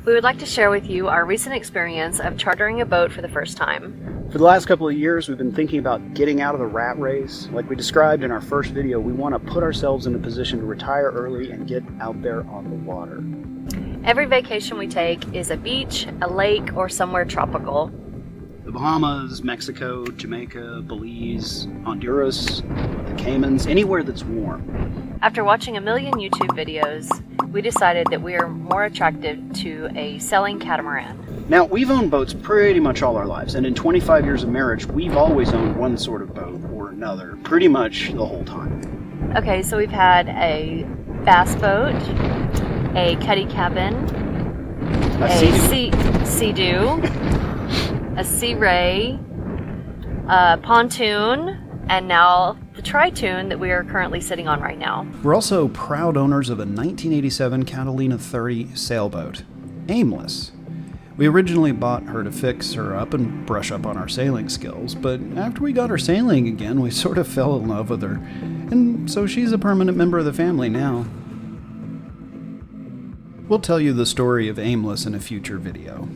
We would like to share with you our recent experience of chartering a boat for the first time. For the last couple of years, we've been thinking about getting out of the rat race. Like we described in our first video, we want to put ourselves in a position to retire early and get out there on the water. Every vacation we take is a beach, a lake, or somewhere tropical. The Bahamas, Mexico, Jamaica, Belize, Honduras, the Caymans, anywhere that's warm. After watching a million YouTube videos, we decided that we are more attracted to a sailing catamaran. Now, we've owned boats pretty much all our lives, and in 25 years of marriage, we've always owned one sort of boat or another, pretty much the whole time. Okay, so we've had a bass boat, a cuddy cabin, a sea-doo, a sea ray, a pontoon, and now the tri-toon that we are currently sitting on right now. We're also proud owners of a 1987 Catalina 30 sailboat, Aimless. We originally bought her to fix her up and brush up on our sailing skills, but after we got her sailing again, we sort of fell in love with her, and so she's a permanent member of the family now. We'll tell you the story of Aimless in a future video.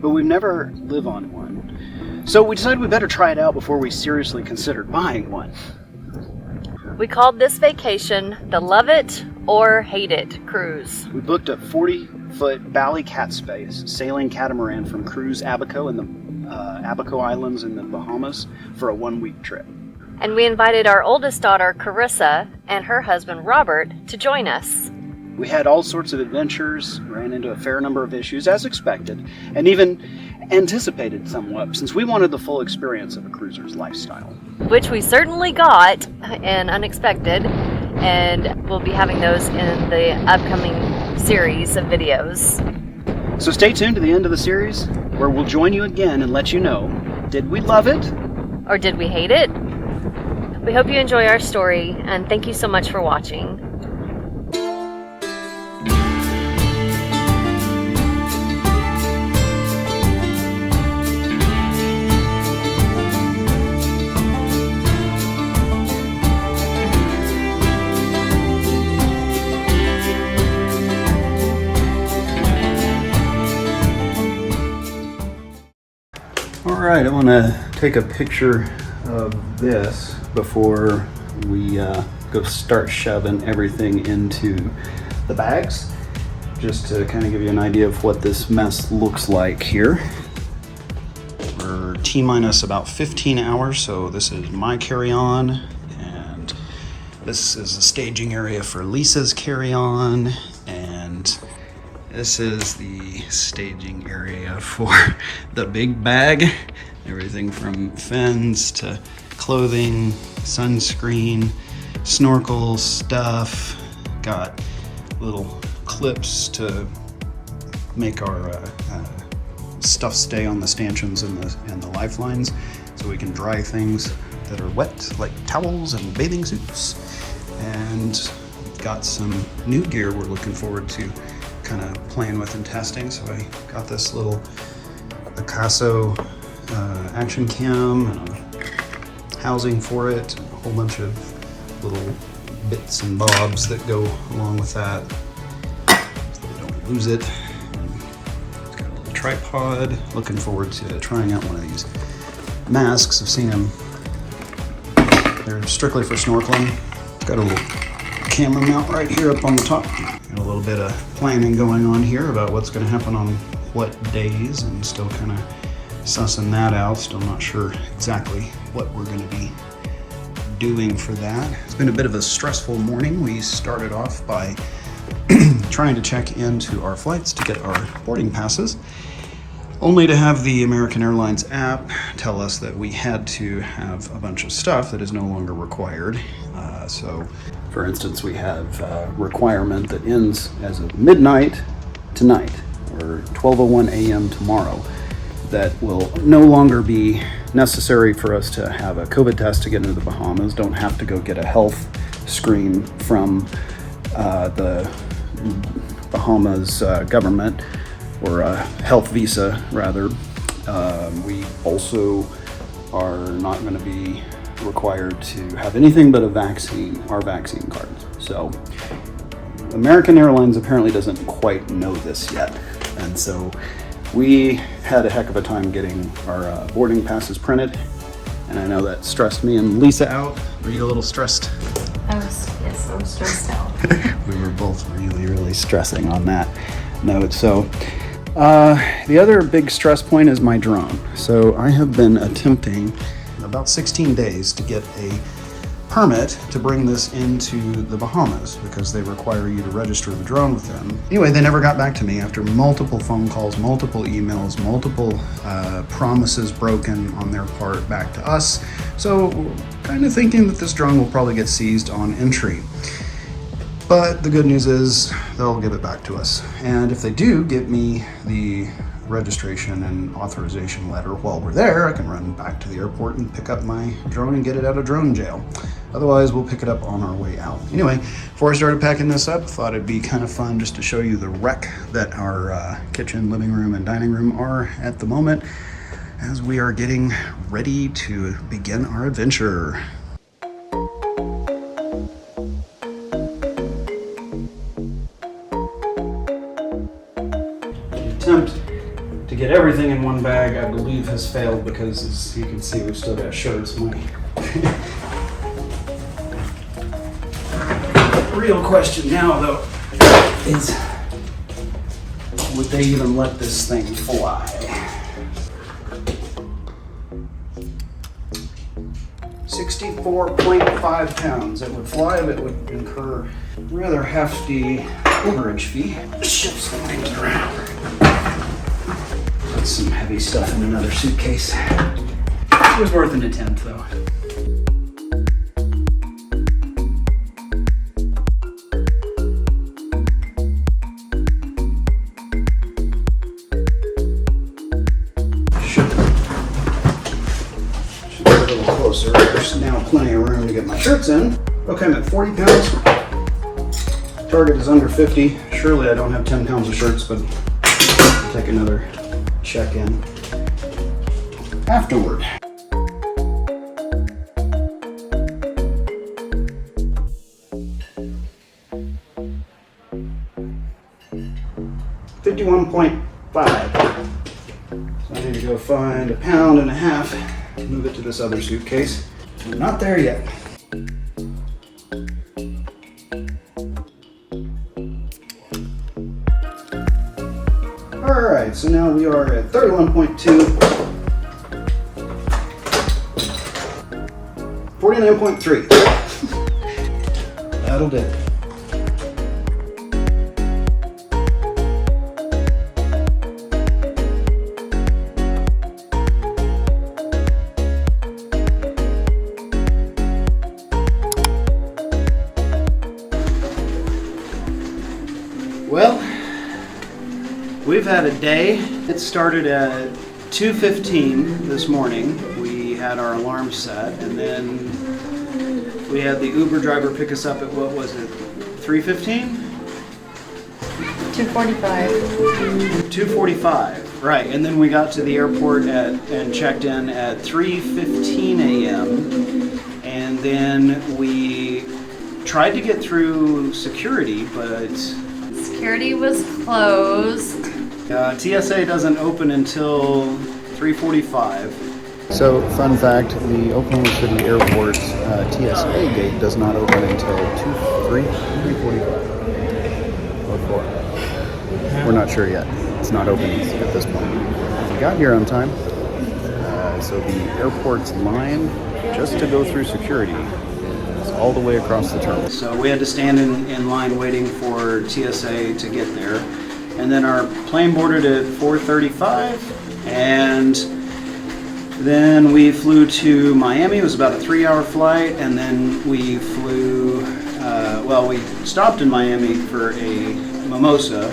But we've never lived on one, so we decided we better try it out before we seriously considered buying one. We called this vacation the Love It or Hate It cruise. We booked a 40-foot Bali sailing catamaran from Cruise Abaco in the Abaco Islands in the Bahamas for a one-week trip. And we invited our oldest daughter, Carissa, and her husband, Robert, to join us. We had all sorts of adventures, ran into a fair number of issues, as expected, and even anticipated somewhat, since we wanted the full experience of a cruiser's lifestyle. Which we certainly got, and unexpected, and we'll be having those in the upcoming series of videos. So stay tuned to the end of the series, where we'll join you again and let you know, did we love it? Or did we hate it? We hope you enjoy our story, and thank you so much for watching. Alright, I want to take a picture of this before we go start shoving everything into the bags, just to kind of give you an idea of what this mess looks like here. We're T-minus about 15 hours, so this is my carry-on, and this is the staging area for Lisa's carry-on, and this is the staging area for the big bag. Everything from fins to clothing, sunscreen, snorkel stuff. Got little clips to make our stuff stay on the stanchions and the lifelines, so we can dry things that are wet, like towels and bathing suits. And we've got some new gear we're looking forward to kind of playing with and testing. So I got this little Abaco action cam and a housing for it, and a whole bunch of little bits and bobs that go along with that so we don't lose it. It's got a little tripod. Looking forward to trying out one of these masks. I've seen them. They're strictly for snorkeling. Got a little camera mount right here up on the top. And a little bit of planning going on here about what's going to happen on what days, and still kind of sussing that out. Still not sure exactly what we're going to be doing for that. It's been a bit of a stressful morning. We started off by trying to check into our flights to get our boarding passes, only to have the American Airlines app tell us that we had to have a bunch of stuff that is no longer required. So, for instance, we have a requirement that ends as of midnight tonight, or 12:01 a.m. tomorrow, that will no longer be necessary for us to have a COVID test to get into the Bahamas. Don't have to go get a health screen from the Bahamas government, or a health visa rather. We also are not going to be required to have anything but our vaccine cards. So American Airlines apparently doesn't quite know this yet, and so we had a heck of a time getting our boarding passes printed, and I know that stressed me and Lisa out. Were you a little stressed? I was stressed out. We were both really stressing on that note. So the other big stress point is my drone. So I have been attempting about 16 days to get a permit to bring this into the Bahamas because they require you to register the drone with them. Anyway, they never got back to me after multiple phone calls, multiple emails, multiple promises broken on their part back to us. So kind of thinking that this drone will probably get seized on entry. But the good news is they'll give it back to us. And if they do give me the registration and authorization letter while we're there, I can run back to the airport and pick up my drone and get it out of drone jail. Otherwise, we'll pick it up on our way out. Anyway, before I started packing this up, thought it'd be kind of fun just to show you the wreck that our kitchen, living room, and dining room are at the moment as we are getting ready to begin our adventure. The attempt to get everything in one bag, I believe, has failed because, as you can see, we've still got shirts, money. The real question now, though, is would they even let this thing fly? 64.5 pounds. It would fly, but it would incur a rather hefty overage fee. Shift some things around. Put some heavy stuff in another suitcase. It was worth an attempt, though. Should get a little closer. There's now plenty of room to get my shirts in. Okay, I'm at 40 pounds. Target is under 50. Surely I don't have 10 pounds of shirts, but I'll take another check-in afterward. $51.5. So I need to go find 1.5 pounds to move it to this other suitcase. We're not there yet. Alright, so now we are at 31.2. 49.3. That'll do. Well, we've had a day. It started at 2:15 this morning. We had our alarm set, and then we had the Uber driver pick us up at, what was it, 3:15? 2:45. 2:45, right. And then we got to the airport and checked in at 3:15 a.m. And then we tried to get through security, but Security was closed. TSA doesn't open until 3:45. So, fun fact, the Oklahoma City Airport's TSA gate does not open until 3:45 or 4. We're not sure yet. It's not open at this point. We got here on time, so the airport's line just to go through security is all the way across the terminal. So we had to stand in line waiting for TSA to get there. And then our plane boarded at 4:35, and then we flew to Miami. It was about a 3-hour flight, and then we flew, we stopped in Miami for a mimosa.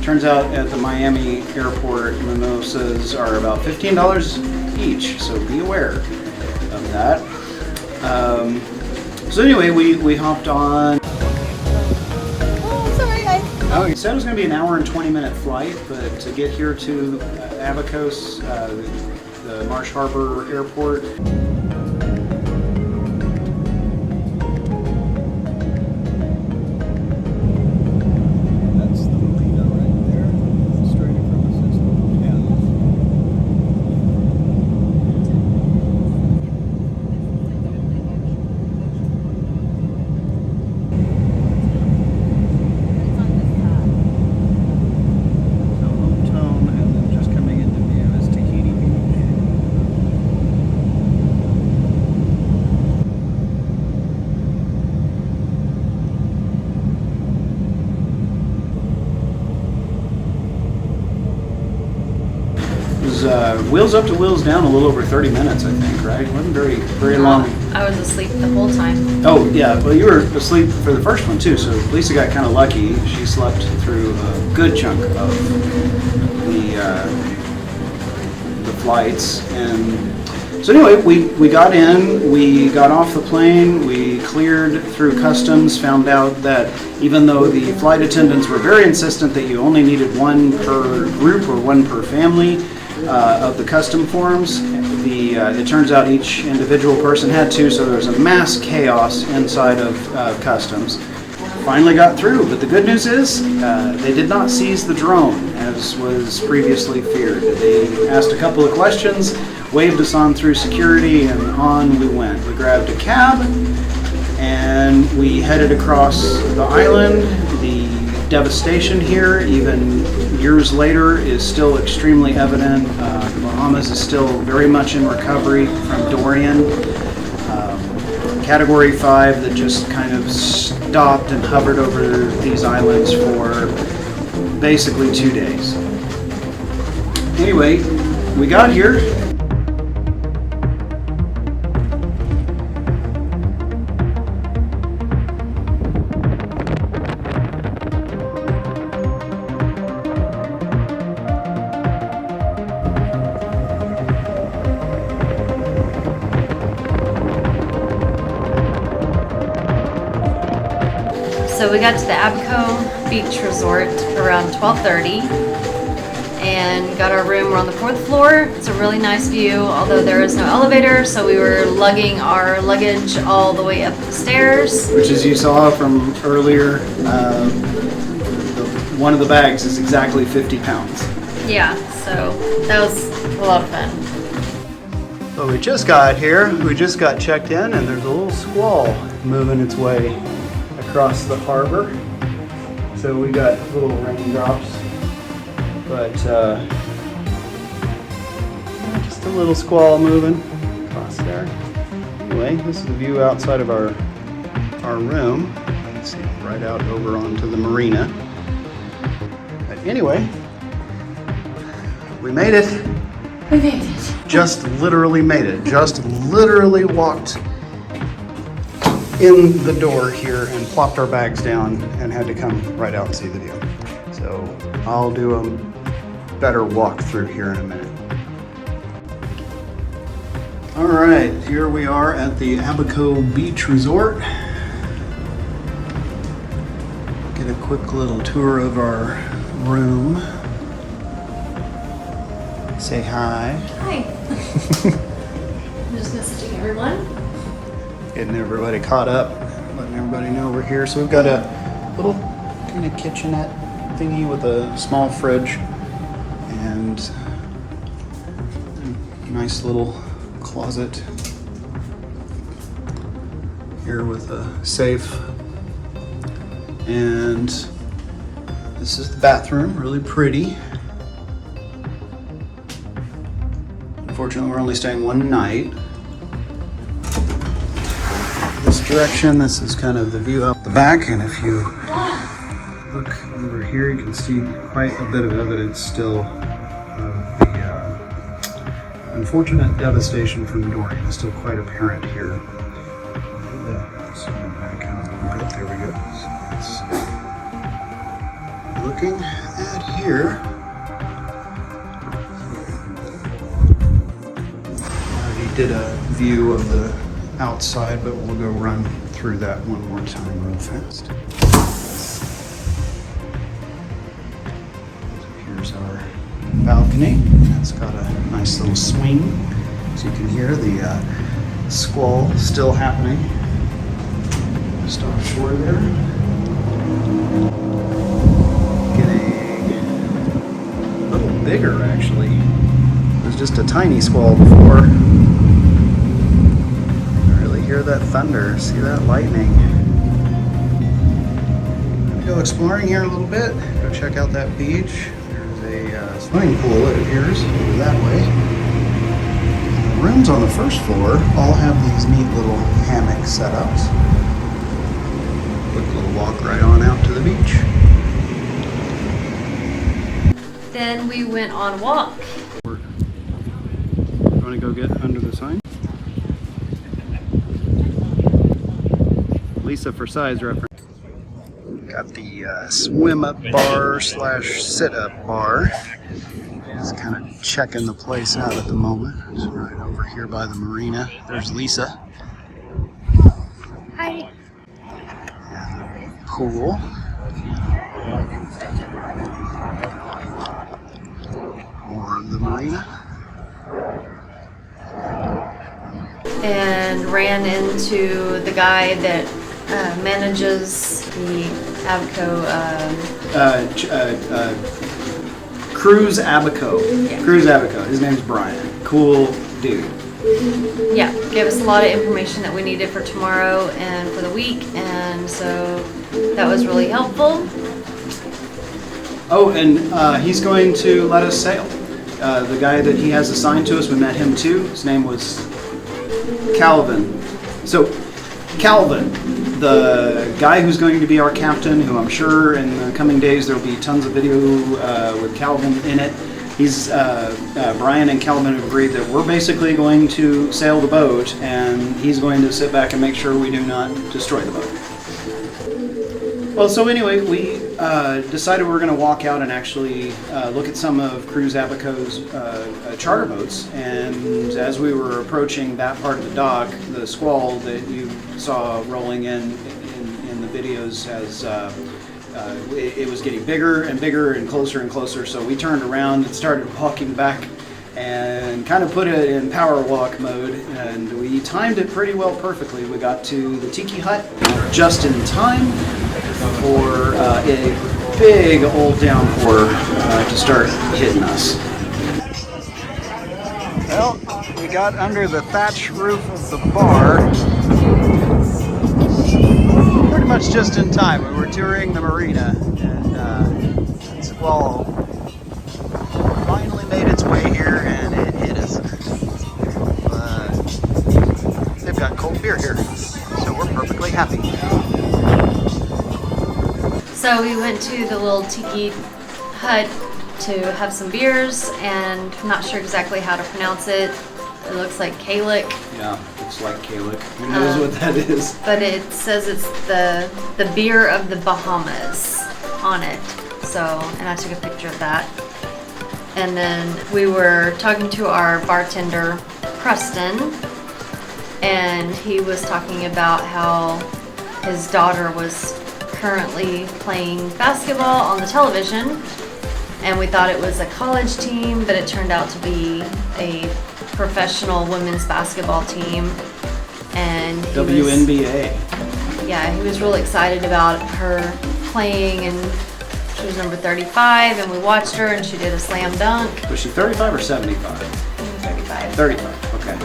Turns out at the Miami airport, mimosas are about $15 each, so be aware of that. So anyway, we hopped on. Oh, sorry, guys. Oh, he said it was going to be an hour and 20-minute flight, but to get here to Abaco the Marsh Harbor Airport. That's the Marina right there, straight across this little canal. So home tone, and then just coming into view is Tahiti Beach. It was wheels up to wheels down a little over 30 minutes, I think, right? It wasn't very long. I was asleep the whole time. Oh, yeah, well, you were asleep for the first one, too, so Lisa got kind of lucky. She slept through a good chunk of the flights. And so anyway, we got in, we got off the plane, we cleared through customs, found out that even though the flight attendants were very insistent that you only needed one per group or one per family of the custom forms, it turns out each individual person had two, so there was a mass chaos inside of customs. Finally got through, but the good news is they did not seize the drone as was previously feared. They asked a couple of questions, waved us on through security, and on we went. We grabbed a cab and we headed across the island. The devastation here, even years later, is still extremely evident. The Bahamas is still very much in recovery from Dorian. Category 5 that just kind of stopped and hovered over these islands for basically 2 days. Anyway, we got here. So we got to the Abaco Beach Resort around 12:30 and got our room. We're on the 4th floor. It's a really nice view, although there is no elevator, so we were lugging our luggage all the way up the stairs. Which, as you saw from earlier, one of the bags is exactly 50 pounds. Yeah, so that was a lot of fun. Well, we just got here. We just got checked in, and there's a little squall moving its way across the harbor. So we got little raindrops, but just a little squall moving across there. Anyway, this is the view outside of our room. Let's see, right out over onto the marina. But anyway, we made it. We made it. Just literally made it. Just literally walked in the door here and plopped our bags down and had to come right out and see the view. So I'll do a better walk through here in a minute. All right, here we are at the Abaco Beach Resort. Get a quick little tour of our room. Say hi. Hi. I'm just messaging everyone. Getting everybody caught up, letting everybody know we're here. So we've got a little kind of kitchenette thingy with a small fridge and a nice little closet here with a safe. And this is the bathroom, really pretty. Unfortunately, we're only staying one night. This direction, this is kind of the view out the back, and if you look over here, you can see quite a bit of evidence still of the unfortunate devastation from Dorian. It's still quite apparent here. So there we go. So looking at here, I already did a view of the outside, but we'll go run through that one more time real fast. Here's our balcony. That's It's got a nice little swing, so you can hear the squall still happening just offshore there. Getting a little bigger actually. It was just a tiny squall before. I really hear that thunder, see that lightning. I'm gonna go exploring here a little bit, go check out that beach. There's a swimming pool, it appears, over that way. The rooms on the first floor all have these neat little hammock setups. Quick little walk right on out to the beach. Then we went on a walk. You want to go get under the sign? Lisa for size reference. Got the swim up bar / sit up bar. Just kind of checking the place out at the moment. It's right over here by the marina. There's Lisa. Hi. And the pool. More of the marina. And ran into the guy that manages the Abaco. Cruise Abaco. Yeah. Cruise Abaco. His name's Brian. Cool dude. Yeah, gave us a lot of information that we needed for tomorrow and for the week, and so that was really helpful. Oh, and he's going to let us sail. The guy that he has assigned to us, we met him too. His name was Calvin. So, Calvin, the guy who's going to be our captain, who I'm sure in the coming days there will be tons of video with Calvin in it. He's Brian and Calvin have agreed that we're basically going to sail the boat, and he's going to sit back and make sure we do not destroy the boat. Well, so anyway, we decided we were going to walk out and actually look at some of Cruise Abaco's charter boats. And as we were approaching that part of the dock, the squall that you saw rolling in the videos as it was getting bigger and bigger and closer. So we turned around and started walking back and kind of put it in power walk mode, and we timed it pretty well perfectly. We got to the tiki hut just in time for a big old downpour to start hitting us. Well, we got under the thatch roof of the bar pretty much just in time. We were touring the marina, and Squall finally made its way here, and it hit us. They've got cold beer here, so we're perfectly happy. So we went to the little tiki hut to have some beers, and I'm not sure exactly how to pronounce it. It looks like Gaelic. Yeah, it's like Gaelic. Who knows what that is? But it says it's the beer of the Bahamas on it. So, and I took a picture of that. And then we were talking to our bartender, Preston, and he was talking about how his daughter was currently playing basketball on the television, and we thought it was a college team, but it turned out to be a professional women's basketball team. And he WNBA. he was really excited about her playing, and she was number 35, and we watched her, and she did a slam dunk. Was she 35 or 75? 35. 35, okay.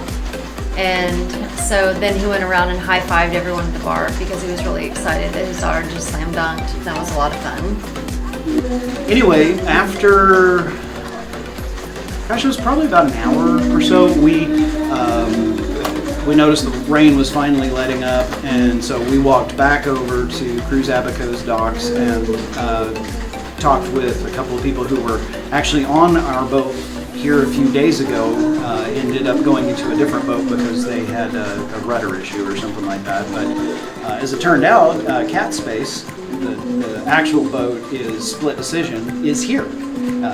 And so then he went around and high-fived everyone at the bar because he was really excited that his daughter just slam dunked. That was a lot of fun. Anyway, after, gosh, it was probably about an hour or so, we noticed the rain was finally letting up, and so we walked back over to Cruise Abaco's docks and talked with a couple of people who were actually on our boat here a few days ago. Ended up going into a different boat because they had a rudder issue or something like that. But as it turned out, Cat Space, the actual boat is split decision, is here.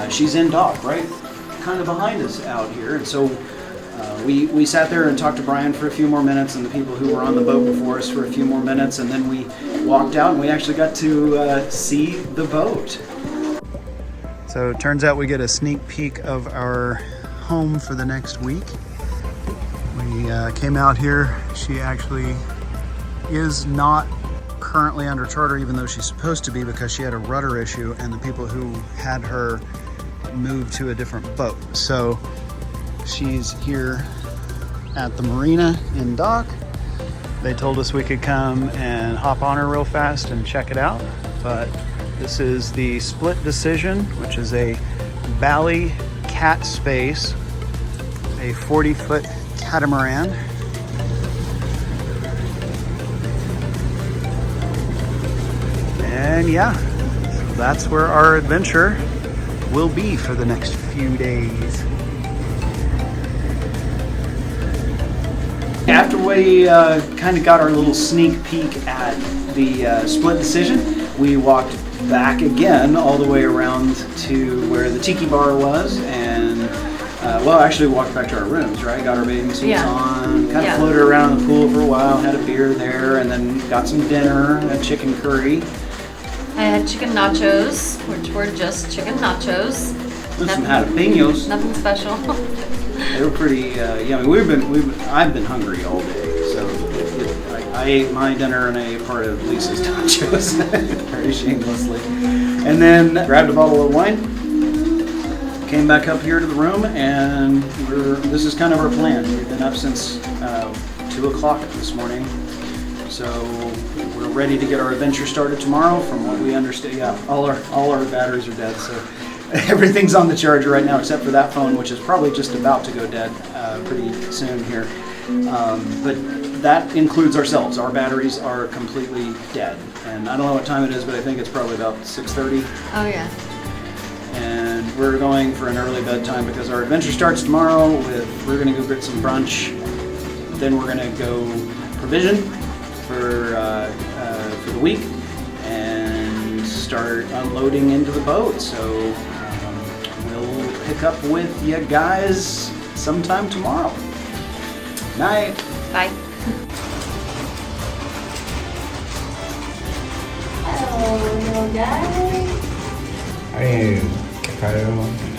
She's in dock, right kind of behind us out here. And so we sat there and talked to Brian for a few more minutes, and the people who were on the boat before us for a few more minutes, and then we walked out and we actually got to see the boat. So it turns out we get a sneak peek of our home for the next week. We came out here. She actually is not currently under charter, even though she's supposed to be, because she had a rudder issue and the people who had her moved to a different boat. So she's here at the Marina in dock. They told us we could come and hop on her real fast and check it out. But this is the Split Decision, which is a Bali Cat Space, a 40-foot catamaran. And yeah, so that's where our adventure will be for the next few days. After we kind of got our little sneak peek at the Split Decision, we walked back again all the way around to where the tiki bar was, and well, actually walked back to our rooms, right? Got our bathing suits on, kind of floated around the pool for a while, had a beer there, and then got some dinner, a chicken curry. I had chicken nachos, which were just chicken nachos. With some jalapenos. Nothing special. They were pretty yummy. I've been hungry all day, so I ate my dinner and a part of Lisa's nachos very shamelessly. And then grabbed a bottle of wine, came back up here to the room, and this is kind of our plan. We've been up since 2 o'clock this morning, so we're ready to get our adventure started tomorrow. From what we understand, yeah, all our batteries are dead, so everything's on the charger right now except for that phone, which is probably just about to go dead pretty soon here. But that includes ourselves. Our batteries are completely dead, and I don't know what time it is, but I think it's probably about 6:30. Oh yeah. And we're going for an early bedtime because our adventure starts tomorrow. We're going to go get some brunch, then we're going to go provision for the week and start unloading into the boat. So we'll pick up with you guys sometime tomorrow. Night. Bye. Hello, guys. Hey, ¿qué tal?